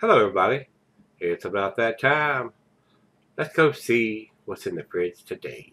Hello, everybody. It's about that time. Let's go see what's in the fridge today.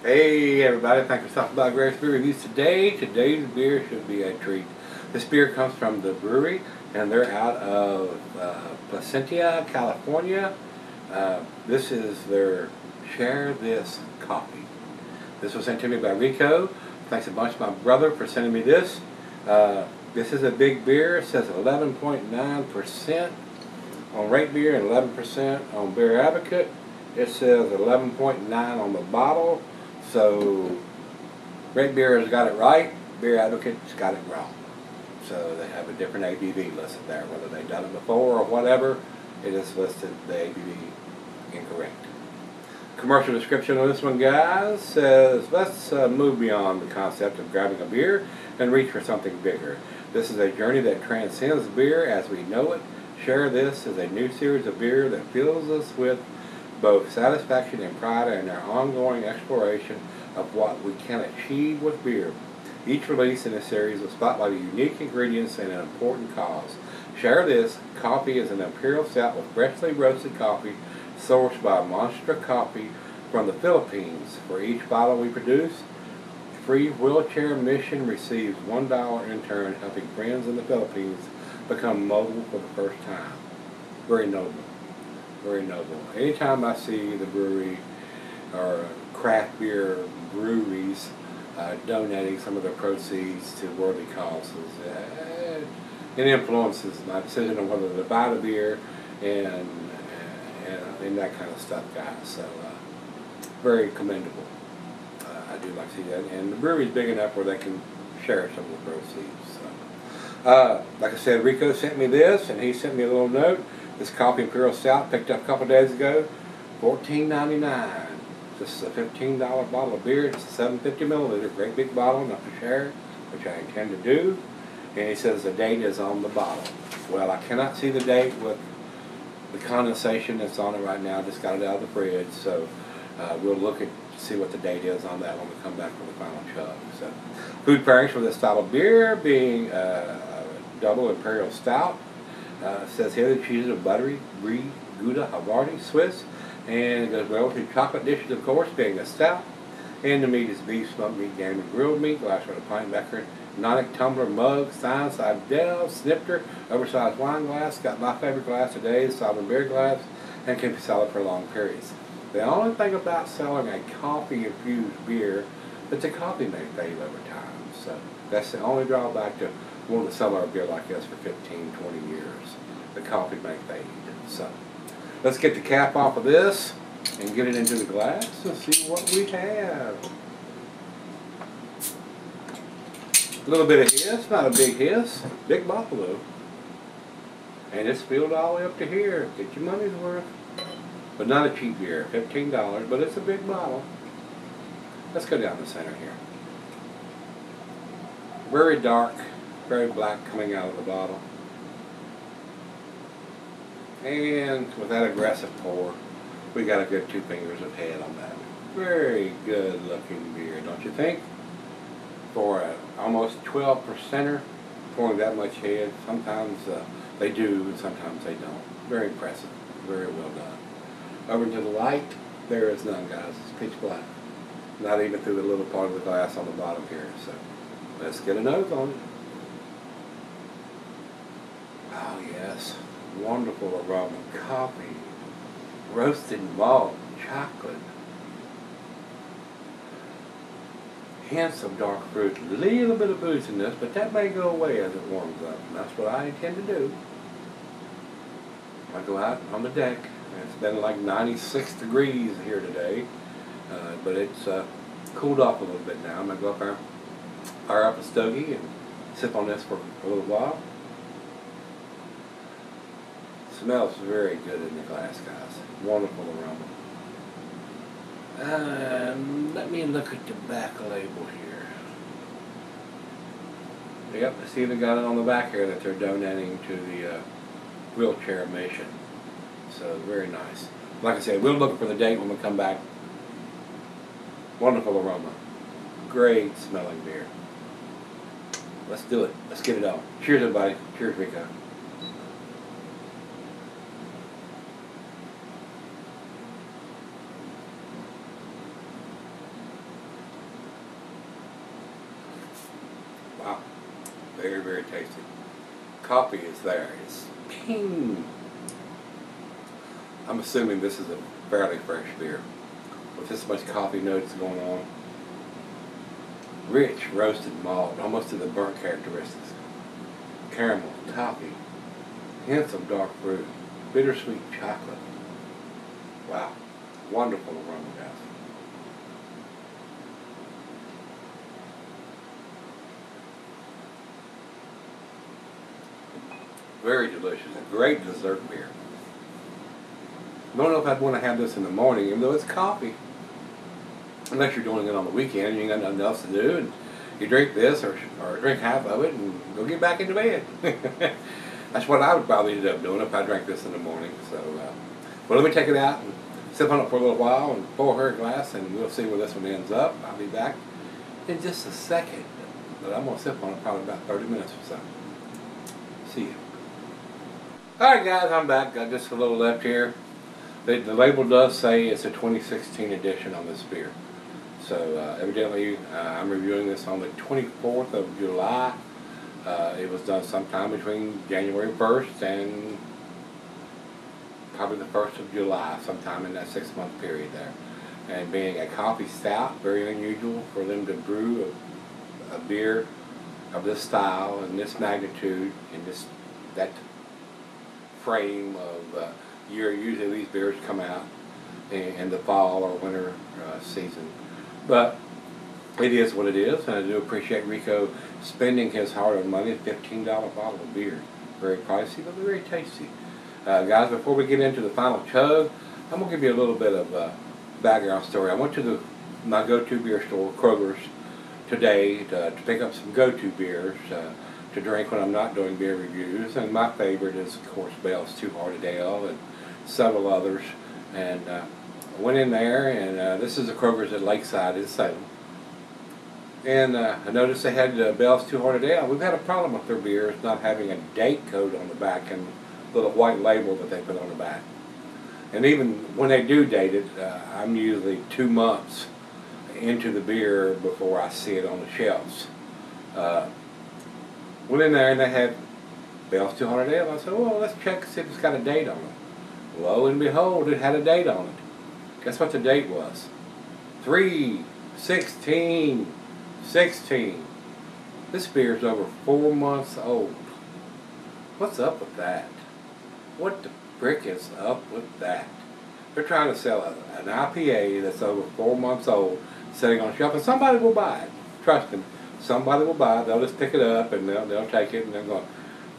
Hey everybody, thanks for stopping by Gregsbeerreviews today. Today's beer should be a treat. This beer comes from the Bruery, and they're out of Placentia, California. This is their Share This coffee. This was sent to me by Rico. Thanks a bunch to my brother for sending me this. This is a big beer. It says 11.9% on Rate Beer and 11% on Beer Advocate. It says 11.9 on the bottle. So, Great Beer has got it right, Beer Advocate's got it wrong. So they have a different ABV listed there. Whether they've done it before or whatever, it is listed the ABV incorrect. Commercial description on this one, guys, says, let's move beyond the concept of grabbing a beer and reach for something bigger. This is a journey that transcends beer as we know it. Share This is a new series of beer that fills us with both satisfaction and pride in our ongoing exploration of what we can achieve with beer. Each release in this series will spotlight unique ingredients and an important cause. Share This coffee is an Imperial Stout with freshly roasted coffee sourced by Monster Coffee from the Philippines. For each bottle we produce, Free Wheelchair Mission receives $1 in turn, helping friends in the Philippines become mobile for the first time. Very noble. Very noble. Anytime I see the brewery or craft beer breweries donating some of their proceeds to worthy causes, it influences my decision on whether to buy the beer and that kind of stuff, guys. So very commendable. I do like to see that, and the brewery's big enough where they can share some of the proceeds. So, like I said, Rico sent me this, and he sent me a little note. This coffee Imperial Stout picked up a couple days ago, $14.99. This is a $15 bottle of beer. It's a 750 milliliter, great big bottle, enough to share, which I intend to do. And he says the date is on the bottle. Well, I cannot see the date with the condensation that's on it right now. I just got it out of the fridge, so we'll look at see what the date is on that when we come back for the final chug. So, food pairings for this style of beer being double Imperial Stout. It says here the cheese is buttery, brie, Gouda, Havarti, Swiss, and it goes well with your chocolate dishes, of course, being a stout. And the meat is beef, smoked meat, game, and grilled meat. Glass with a pint becker, Nonic tumbler, mug, stein, side dell, snifter, oversized wine glass. Got my favorite glass today, sovereign beer glass, and can be solid for long periods. The only thing about selling a coffee-infused beer, it's a coffee may fade over time. So that's the only drawback to wanting to sell our beer like this for 15, 20 years. The coffee may fade. So let's get the cap off of this and get it into the glass and see what we have. A little bit of hiss, not a big hiss. Big bottle though. And it's filled all the way up to here. Get your money's worth. But not a cheap beer, $15, but it's a big bottle. Let's go down the center here. Very dark, very black coming out of the bottle. And with that aggressive pour, we got a good 2 fingers of head on that. Very good looking beer, don't you think? For a almost 12%er, pouring that much head, sometimes they do and sometimes they don't. Very impressive, very well done. Over to the light, there is none, guys. It's pitch black. Not even through the little part of the glass on the bottom here. So let's get a nose on it. Oh yes, wonderful aroma. Coffee, roasted malt, chocolate. hints of dark fruit, a little bit of booziness, but that may go away as it warms up. And that's what I intend to do. I go out on the deck. It's been like 96 degrees here today, but it's cooled off a little bit now. I'm going to go up there, fire up a stogie and sip on this for a little while. Smells very good in the glass, guys. Wonderful aroma. Let me look at the back label here. Yep, I see they got it on the back here that they're donating to the wheelchair mission. So very nice. Like I said, we'll look for the date when we come back. Wonderful aroma. Great smelling beer. Let's do it. Let's get it on. Cheers, everybody. Cheers, Rico. Wow. Very, very tasty. Coffee is there. It's ping. I'm assuming this is a fairly fresh beer. With this much coffee notes going on. Rich roasted malt, almost to the burnt characteristics. Caramel, toffee, hints of dark fruit, bittersweet chocolate. Wow. Wonderful aroma, guys. Very delicious. A great dessert beer. I don't know if I'd want to have this in the morning, even though it's coffee. Unless you're doing it on the weekend and you ain't got nothing else to do, and you drink this or drink half of it and go get back into bed. That's what I would probably end up doing if I drank this in the morning. So, well, let me take it out and sip on it for a little while and pour her a glass, and we'll see where this one ends up. I'll be back in just a second, but I'm going to sip on it probably about 30 minutes or so. See you. Alright guys, I'm back. Got just a little left here. The label does say it's a 2016 edition on this beer. So evidently I'm reviewing this on the 24th of July. It was done sometime between January 1st and probably the 1st of July, sometime in that 6-month period there. And being a coffee stout, very unusual for them to brew a beer of this style and this magnitude in that frame of year. Usually these beers come out in the fall or winter season. But it is what it is, and I do appreciate Rico spending his hard-earned money, a $15 bottle of beer. Very pricey, but very tasty. Guys, before we get into the final chug, I'm going to give you a little bit of background story. I went to my go-to beer store, Kroger's, today to pick up some go-to beers to drink when I'm not doing beer reviews. And my favorite is, of course, Bell's Two Hearted Ale and several others. And I went in there, and this is the Kroger's at Lakeside in Salem. And I noticed they had Bell's Two Hearted Ale. We've had a problem with their beers not having a date code on the back and a little white label that they put on the back. And even when they do date it, I'm usually 2 months into the beer before I see it on the shelves. Went in there and they had Bell's 200 Ale. I said, well, let's check and see if it's got a date on it. Lo and behold, it had a date on it. Guess what the date was? 3/16/16. This beer is over 4 months old. What's up with that? What the frick is up with that? They're trying to sell an IPA that's over 4 months old, sitting on the shelf, and somebody will buy it. Trust them. Somebody will buy it. They'll just pick it up and they'll take it and they're going,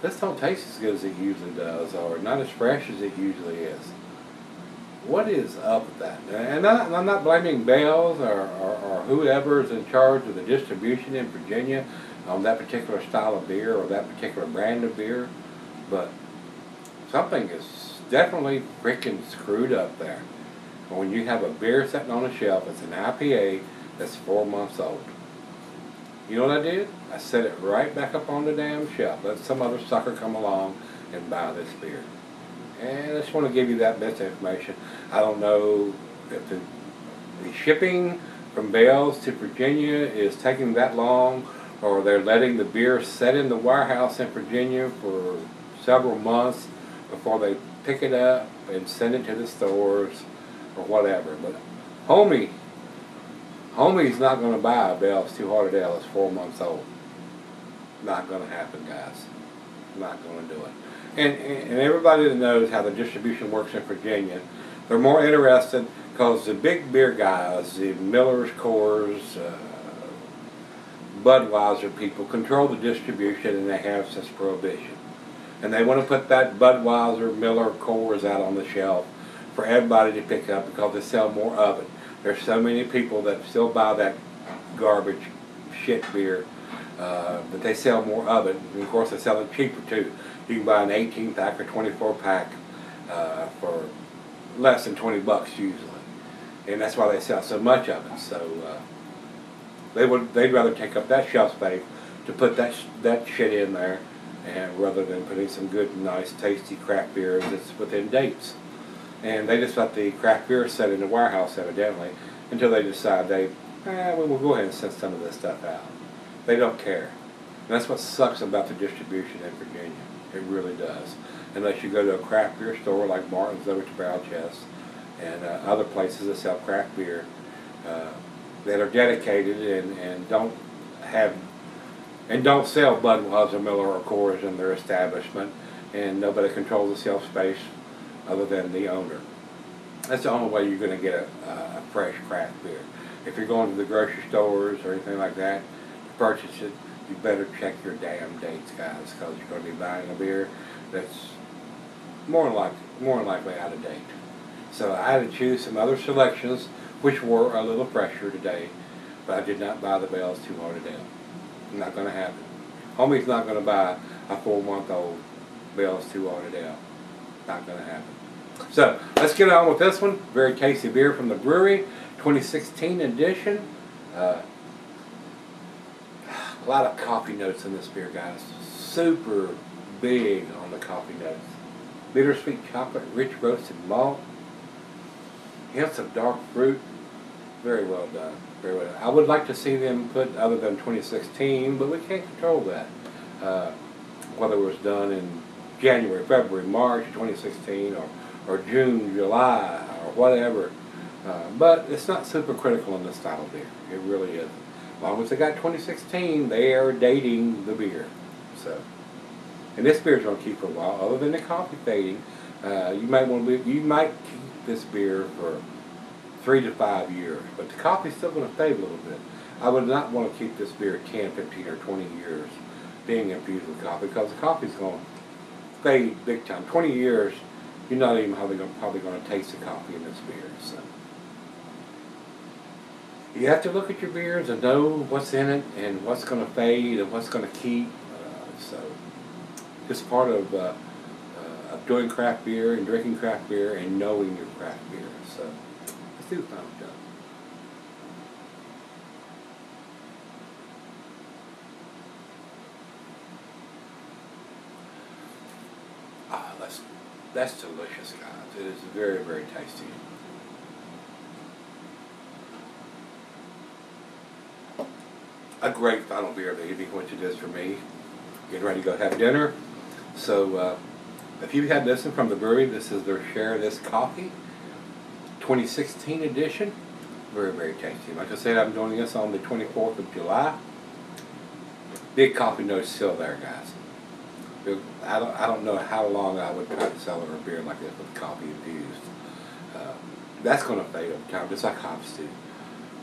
this don't taste as good as it usually does, or not as fresh as it usually is. What is up with that? And I'm not blaming Bell's or whoever is in charge of the distribution in Virginia on that particular style of beer or that particular brand of beer, but something is definitely freaking screwed up there. When you have a beer sitting on a shelf, it's an IPA that's 4 months old. You know what I did? I set it right back up on the damn shelf. Let some other sucker come along and buy this beer. And I just want to give you that best information. I don't know if the shipping from Bell's to Virginia is taking that long, or they're letting the beer set in the warehouse in Virginia for several months before they pick it up and send it to the stores or whatever. But homie, Homie's not going to buy a Bell's Two Hearted Ale that's 4 months old. Not going to happen, guys. Not going to do it. And everybody that knows how the distribution works in Virginia, they're more interested because the big beer guys, the Miller's, Coors, Budweiser people control the distribution, and they have since Prohibition. And they want to put that Budweiser, Miller, Coors out on the shelf for everybody to pick up because they sell more of it. There's so many people that still buy that garbage shit beer, but they sell more of it. And of course they sell it cheaper too. You can buy an 18-pack or 24-pack for less than 20 bucks usually. And that's why they sell so much of it. So they'd rather take up that shelf space to put that shit in there, and rather than putting some good, nice, tasty craft beer that's within dates. And they just let the craft beer sit in the warehouse evidently until they decide we'll go ahead and send some of this stuff out. They don't care. And that's what sucks about the distribution in Virginia. It really does. Unless you go to a craft beer store like Martin's over to Barrel Chest and other places that sell craft beer that are dedicated and don't sell Budweiser, Miller, or Coors in their establishment, and nobody controls the shelf space other than the owner. That's the only way you're going to get a fresh craft beer. If you're going to the grocery stores or anything like that to purchase it, you better check your damn dates, guys, because you're going to be buying a beer that's more than likely out of date. So I had to choose some other selections which were a little fresher today, but I did not buy the Bell's Two Hearted Ale. Not going to happen. Homie's not going to buy a 4-month-old Bell's Two Hearted Ale. Not going to happen. So let's get on with this one. Very tasty beer from the Bruery, 2016 edition. A lot of coffee notes in this beer, guys. Super big on the coffee notes. Bittersweet chocolate, rich roasted malt, hints of dark fruit. Very well done. Very well done. I would like to see them put other than 2016, but we can't control that. Whether it was done in January, February, March 2016, or June, July, or whatever. But it's not super critical in this style of beer. It really isn't. As long as they got 2016, they are dating the beer. So, and this beer is going to keep for a while. Other than the coffee fading, you might keep this beer for 3 to 5 years, but the coffee's still going to fade a little bit. I would not want to keep this beer 10, 15, or 20 years being infused with coffee because the coffee's going to fade big time. 20 years, you're not even probably going to taste the coffee in this beer. So you have to look at your beers and know what's in it and what's going to fade and what's going to keep. So just part of doing craft beer and drinking craft beer and knowing your craft beer. So let's do the final job. That's delicious, guys. It is very, very tasty. A great final beer of the evening, which it is for me. Getting ready to go have dinner. So if you had this one from the Bruery, this is their Share This Coffee 2016 edition. Very, very tasty. Like I said, I'm doing this on the 24th of July. Big coffee notes still there, guys. I don't know how long I would try to sell a beer like this with coffee infused. That's going to fade over time, just like hops do.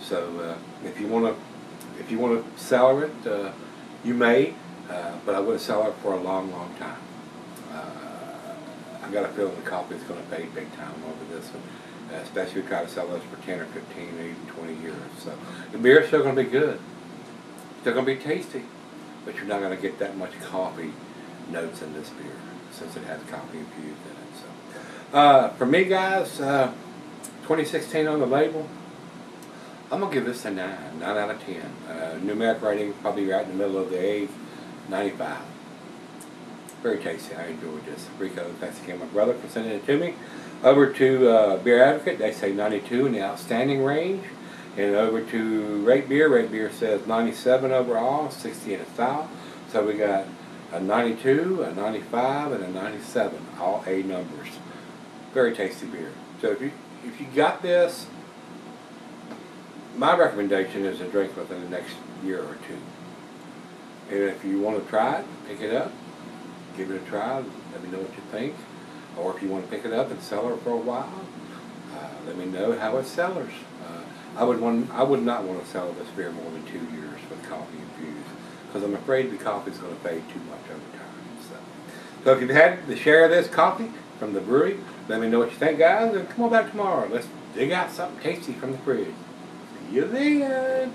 So if you want to cellar it, you may, but I wouldn't sell it for a long, long time. I got a feeling the coffee is going to fade big time over this one, especially if you try to sell this for 10 or 15 or even 20 years. So the beer is still going to be good, still going to be tasty, but you're not going to get that much coffee notes in this beer since it has coffee infused in it. So for me, guys, 2016 on the label, I'm gonna give this a 9 out of 10. Numeric rating probably right in the middle of the 8, 95. Very tasty. I enjoyed this. Rico, thanks again, my brother, for sending it to me. Over to Beer Advocate, they say 92 in the outstanding range, and over to Rate Beer. Rate Beer says 97 overall, 60 in a style. So we got a 92, a 95, and a 97, all A numbers. Very tasty beer. So if you got this, my recommendation is to drink within the next year or two. And if you want to try it, pick it up, give it a try, let me know what you think. Or if you want to pick it up and sell it for a while, let me know how it sells. I would not want to sell this beer more than 2 years with coffee infused, because I'm afraid the coffee is going to fade too much over time. So if you've had the share of this coffee from the brewery, let me know what you think, guys, and come on back tomorrow. Let's dig out something tasty from the fridge. See you then.